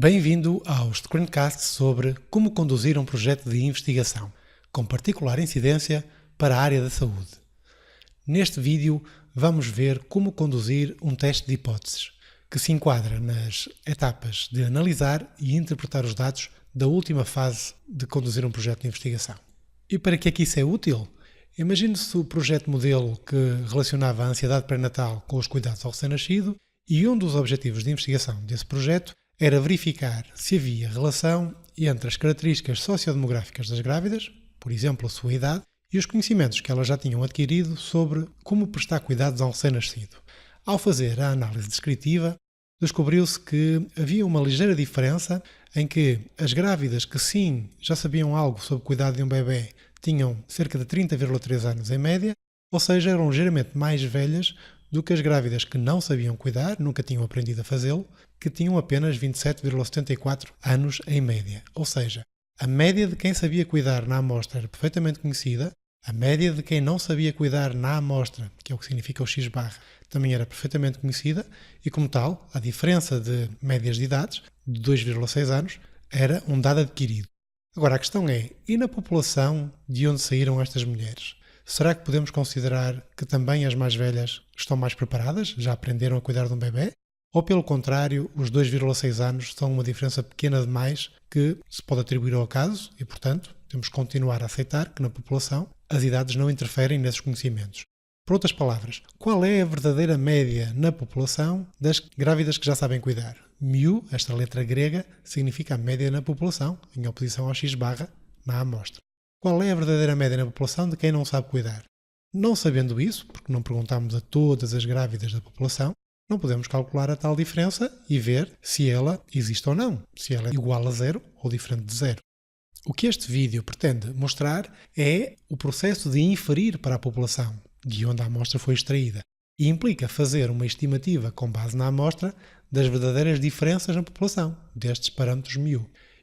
Bem-vindo ao screencast sobre como conduzir um projeto de investigação, com particular incidência para a área da saúde. Neste vídeo vamos ver como conduzir um teste de hipóteses, que se enquadra nas etapas de analisar e interpretar os dados da última fase de conduzir um projeto de investigação. E para que é que isso é útil? Imagine-se o projeto modelo que relacionava a ansiedade pré-natal com os cuidados ao recém-nascido e um dos objetivos de investigação desse projeto era verificar se havia relação entre as características sociodemográficas das grávidas, por exemplo, a sua idade, e os conhecimentos que elas já tinham adquirido sobre como prestar cuidados a um recém-nascido. Ao fazer a análise descritiva, descobriu-se que havia uma ligeira diferença em que as grávidas que sim já sabiam algo sobre o cuidado de um bebê tinham cerca de 30,3 anos em média, ou seja, eram ligeiramente mais velhas do que as grávidas que não sabiam cuidar, nunca tinham aprendido a fazê-lo, que tinham apenas 27,74 anos em média. Ou seja, a média de quem sabia cuidar na amostra era perfeitamente conhecida, a média de quem não sabia cuidar na amostra, que é o que significa o X-, também era perfeitamente conhecida e, como tal, a diferença de médias de idades, de 2,6 anos, era um dado adquirido. Agora, a questão é, e na população de onde saíram estas mulheres? Será que podemos considerar que também as mais velhas estão mais preparadas, já aprenderam a cuidar de um bebê? Ou, pelo contrário, os 2,6 anos são uma diferença pequena demais que se pode atribuir ao acaso e, portanto, temos que continuar a aceitar que na população as idades não interferem nesses conhecimentos. Por outras palavras, qual é a verdadeira média na população das grávidas que já sabem cuidar? Mu, esta letra grega, significa a média na população, em oposição ao X- na amostra. Qual é a verdadeira média na população de quem não sabe cuidar? Não sabendo isso, porque não perguntamos a todas as grávidas da população, não podemos calcular a tal diferença e ver se ela existe ou não, se ela é igual a zero ou diferente de zero. O que este vídeo pretende mostrar é o processo de inferir para a população, de onde a amostra foi extraída, e implica fazer uma estimativa com base na amostra das verdadeiras diferenças na população, destes parâmetros μ.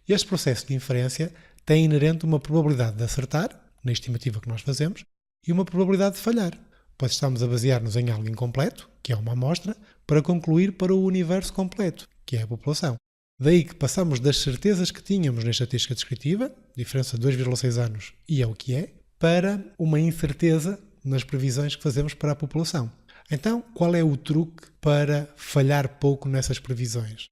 Este processo de inferência tem inerente uma probabilidade de acertar, na estimativa que nós fazemos, e uma probabilidade de falhar, pois estamos a basear-nos em algo incompleto, que é uma amostra, para concluir para o universo completo, que é a população. Daí que passamos das certezas que tínhamos na estatística descritiva, diferença de 2,6 anos e é o que é, para uma incerteza nas previsões que fazemos para a população. Então, qual é o truque para falhar pouco nessas previsões?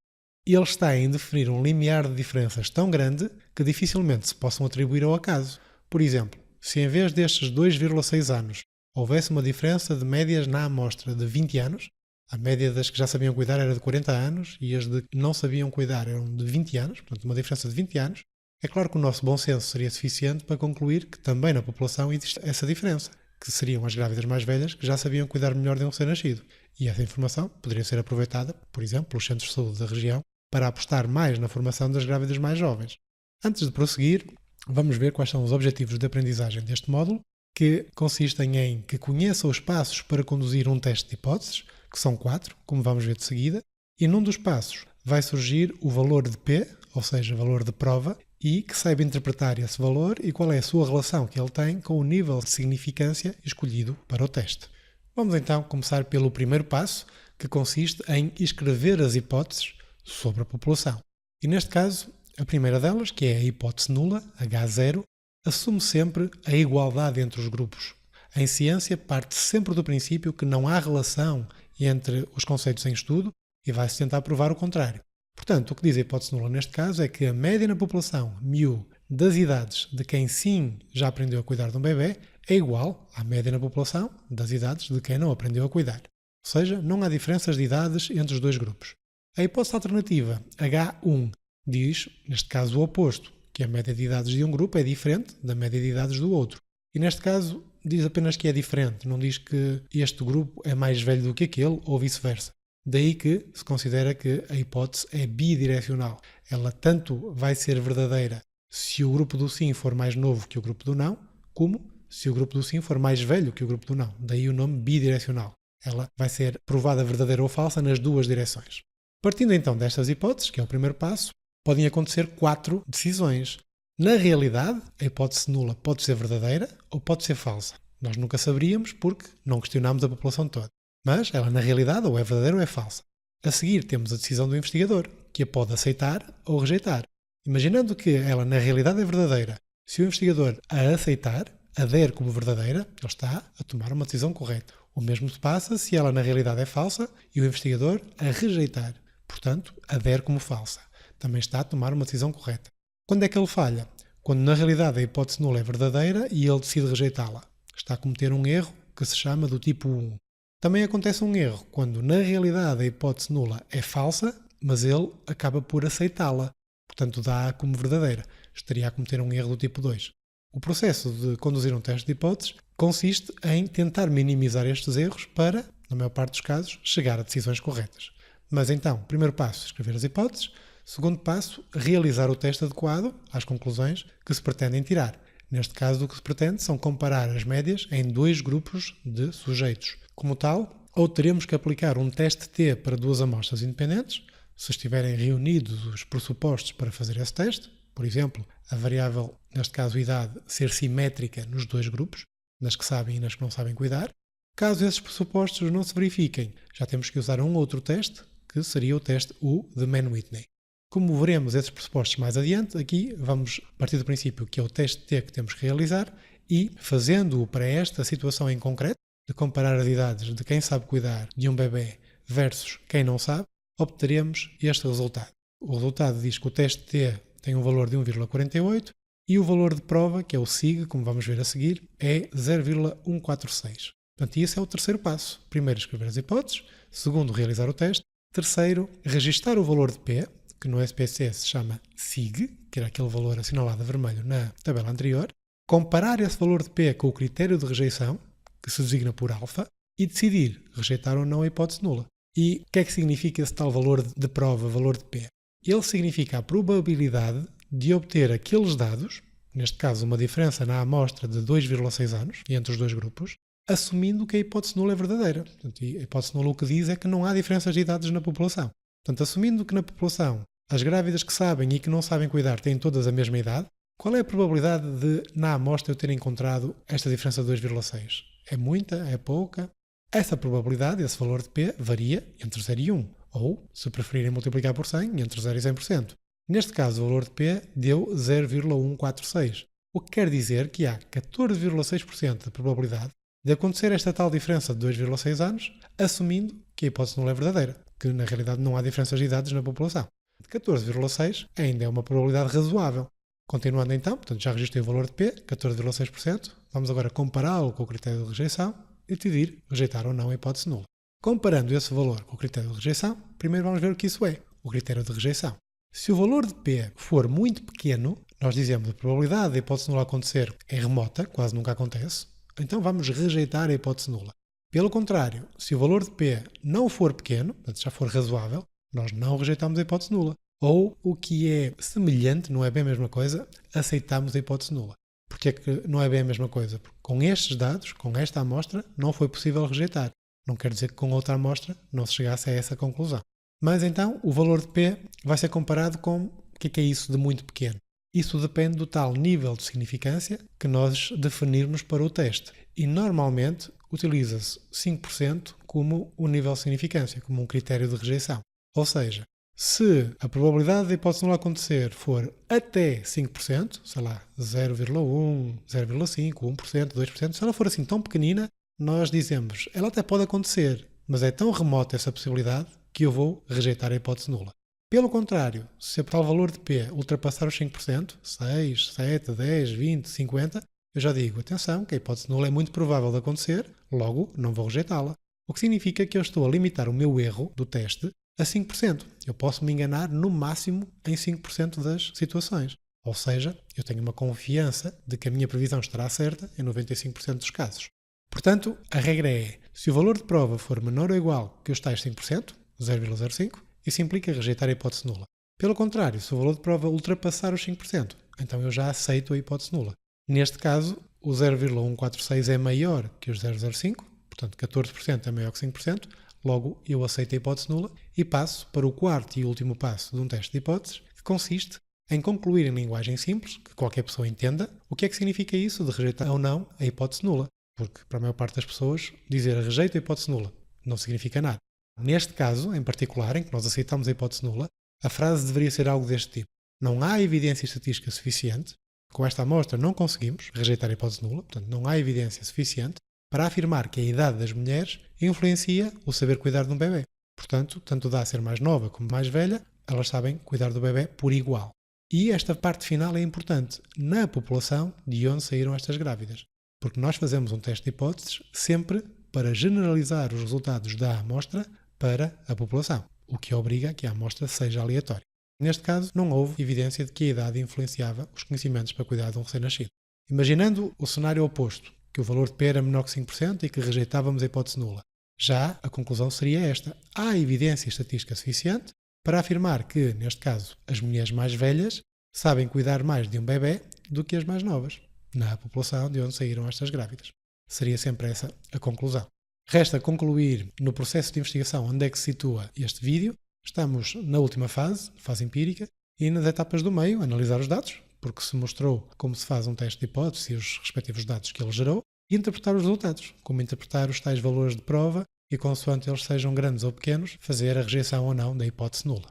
Ele está em definir um limiar de diferenças tão grande que dificilmente se possam atribuir ao acaso. Por exemplo, se em vez destes 2,6 anos houvesse uma diferença de médias na amostra de 20 anos, a média das que já sabiam cuidar era de 40 anos e as de que não sabiam cuidar eram de 20 anos, portanto uma diferença de 20 anos, é claro que o nosso bom senso seria suficiente para concluir que também na população existe essa diferença, que seriam as grávidas mais velhas que já sabiam cuidar melhor de um recém-nascido. E essa informação poderia ser aproveitada, por exemplo, pelos centros de saúde da região, para apostar mais na formação das grávidas mais jovens. Antes de prosseguir, vamos ver quais são os objetivos de aprendizagem deste módulo, que consistem em que conheça os passos para conduzir um teste de hipóteses, que são 4, como vamos ver de seguida, e num dos passos vai surgir o valor de P, ou seja, valor de prova, e que saiba interpretar esse valor e qual é a sua relação que ele tem com o nível de significância escolhido para o teste. Vamos então começar pelo primeiro passo, que consiste em escrever as hipóteses sobre a população. E neste caso, a primeira delas, que é a hipótese nula, H0, assume sempre a igualdade entre os grupos. Em ciência, parte sempre do princípio que não há relação entre os conceitos em estudo e vai-se tentar provar o contrário. Portanto, o que diz a hipótese nula neste caso é que a média na população, μ, das idades de quem sim já aprendeu a cuidar de um bebê é igual à média na população das idades de quem não aprendeu a cuidar. Ou seja, não há diferenças de idades entre os dois grupos. A hipótese alternativa, H1, diz, neste caso, o oposto, que a média de idades de um grupo é diferente da média de idades do outro. E neste caso, diz apenas que é diferente, não diz que este grupo é mais velho do que aquele ou vice-versa. Daí que se considera que a hipótese é bidirecional. Ela tanto vai ser verdadeira se o grupo do sim for mais novo que o grupo do não, como se o grupo do sim for mais velho que o grupo do não. Daí o nome bidirecional. Ela vai ser provada verdadeira ou falsa nas duas direções. Partindo então destas hipóteses, que é o primeiro passo, podem acontecer 4 decisões. Na realidade, a hipótese nula pode ser verdadeira ou pode ser falsa. Nós nunca saberíamos porque não questionámos a população toda. Mas ela na realidade ou é verdadeira ou é falsa. A seguir temos a decisão do investigador, que a pode aceitar ou rejeitar. Imaginando que ela na realidade é verdadeira, se o investigador a aceitar, a der como verdadeira, ele está a tomar uma decisão correta. O mesmo se passa se ela na realidade é falsa e o investigador a rejeitar, portanto, a der como falsa. Também está a tomar uma decisão correta. Quando é que ele falha? Quando na realidade a hipótese nula é verdadeira e ele decide rejeitá-la. Está a cometer um erro que se chama do tipo 1. Também acontece um erro quando na realidade a hipótese nula é falsa, mas ele acaba por aceitá-la. Portanto, dá-a como verdadeira. Estaria a cometer um erro do tipo 2. O processo de conduzir um teste de hipóteses consiste em tentar minimizar estes erros para, na maior parte dos casos, chegar a decisões corretas. Mas então, primeiro passo, escrever as hipóteses. Segundo passo, realizar o teste adequado às conclusões que se pretendem tirar. Neste caso, o que se pretende são comparar as médias em 2 grupos de sujeitos. Como tal, ou teremos que aplicar um teste T para 2 amostras independentes, se estiverem reunidos os pressupostos para fazer esse teste, por exemplo, a variável, neste caso idade, ser simétrica nos 2 grupos, nas que sabem e nas que não sabem cuidar. Caso esses pressupostos não se verifiquem, já temos que usar um outro teste, que seria o teste U de Mann-Whitney. Como veremos esses pressupostos mais adiante, aqui vamos partir do princípio que é o teste T que temos que realizar e, fazendo-o para esta situação em concreto, de comparar as idades de quem sabe cuidar de um bebê versus quem não sabe, obteremos este resultado. O resultado diz que o teste T tem um valor de 1,48 e o valor de prova, que é o SIG, como vamos ver a seguir, é 0,146. Portanto, esse é o terceiro passo. Primeiro, escrever as hipóteses. Segundo, realizar o teste. Terceiro, registar o valor de P, que no SPC se chama SIG, que era aquele valor assinalado a vermelho na tabela anterior. Comparar esse valor de P com o critério de rejeição, que se designa por alfa, e decidir rejeitar ou não a hipótese nula. E o que é que significa esse tal valor de prova, valor de P? Ele significa a probabilidade de obter aqueles dados, neste caso uma diferença na amostra de 2,6 anos entre os 2 grupos, assumindo que a hipótese nula é verdadeira. Portanto, a hipótese nula o que diz é que não há diferenças de idades na população. Portanto, assumindo que na população as grávidas que sabem e que não sabem cuidar têm todas a mesma idade, qual é a probabilidade de, na amostra, eu ter encontrado esta diferença de 2,6? É muita? É pouca? Essa probabilidade, esse valor de P, varia entre 0 e 1, ou, se preferirem multiplicar por 100, entre 0 e 100%. Neste caso, o valor de P deu 0,146, o que quer dizer que há 14,6% de probabilidade de acontecer esta tal diferença de 2,6 anos, assumindo que a hipótese não é verdadeira, que na realidade não há diferenças de idades na população. 14,6 ainda é uma probabilidade razoável. Continuando então, portanto já registrei o valor de P, 14,6%, vamos agora compará-lo com o critério de rejeição e decidir rejeitar ou não a hipótese nula. Comparando esse valor com o critério de rejeição, primeiro vamos ver o que isso é, o critério de rejeição. Se o valor de P for muito pequeno, nós dizemos que a probabilidade da hipótese nula acontecer é remota, quase nunca acontece, então vamos rejeitar a hipótese nula. Pelo contrário, se o valor de P não for pequeno, portanto já for razoável, nós não rejeitamos a hipótese nula. Ou, o que é semelhante, não é bem a mesma coisa, aceitamos a hipótese nula. Porque é que não é bem a mesma coisa? Porque com estes dados, com esta amostra, não foi possível rejeitar. Não quer dizer que com outra amostra não se chegasse a essa conclusão. Mas então, o valor de P vai ser comparado com o que é isso de muito pequeno. Isso depende do tal nível de significância que nós definirmos para o teste. E normalmente utiliza-se 5% como o nível de significância, como um critério de rejeição. Ou seja, se a probabilidade da hipótese nula acontecer for até 5%, sei lá, 0,1, 0,5, 1%, 2%, se ela for assim tão pequenina, nós dizemos, ela até pode acontecer, mas é tão remota essa possibilidade que eu vou rejeitar a hipótese nula. Pelo contrário, se o tal valor de P ultrapassar os 5%, 6, 7, 10, 20, 50, eu já digo, atenção, que a hipótese nula é muito provável de acontecer, logo não vou rejeitá-la. O que significa que eu estou a limitar o meu erro do teste a 5%. Eu posso me enganar no máximo em 5% das situações. Ou seja, eu tenho uma confiança de que a minha previsão estará certa em 95% dos casos. Portanto, a regra é, se o valor de prova for menor ou igual que os tais 5%, 0,05, isso implica rejeitar a hipótese nula. Pelo contrário, se o valor de prova ultrapassar os 5%, então eu já aceito a hipótese nula. Neste caso, o 0,146 é maior que os 0,05, portanto 14% é maior que 5%, logo eu aceito a hipótese nula e passo para o quarto e último passo de um teste de hipóteses, que consiste em concluir em linguagem simples, que qualquer pessoa entenda, o que é que significa isso de rejeitar ou não a hipótese nula. Porque, para a maior parte das pessoas, dizer rejeito a hipótese nula não significa nada. Neste caso, em particular, em que nós aceitamos a hipótese nula, A frase deveria ser algo deste tipo: não há evidência estatística suficiente, com esta amostra não conseguimos rejeitar a hipótese nula, portanto não há evidência suficiente para afirmar que a idade das mulheres influencia o saber cuidar de um bebê. Portanto, tanto dá a ser mais nova como mais velha, elas sabem cuidar do bebê por igual. E esta parte final é importante na população de onde saíram estas grávidas, porque nós fazemos um teste de hipóteses sempre para generalizar os resultados da amostra para a população, o que obriga a que a amostra seja aleatória. Neste caso, não houve evidência de que a idade influenciava os conhecimentos para cuidar de um recém-nascido. Imaginando o cenário oposto, que o valor de P era menor que 5% e que rejeitávamos a hipótese nula. Já a conclusão seria esta: há evidência estatística suficiente para afirmar que, neste caso, as mulheres mais velhas sabem cuidar mais de um bebê do que as mais novas, na população de onde saíram estas grávidas. Seria sempre essa a conclusão. Resta concluir no processo de investigação onde é que se situa este vídeo. Estamos na última fase empírica, e nas etapas do meio, analisar os dados, porque se mostrou como se faz um teste de hipótese e os respectivos dados que ele gerou, e interpretar os resultados, como interpretar os tais valores de prova e, consoante eles sejam grandes ou pequenos, fazer a rejeição ou não da hipótese nula.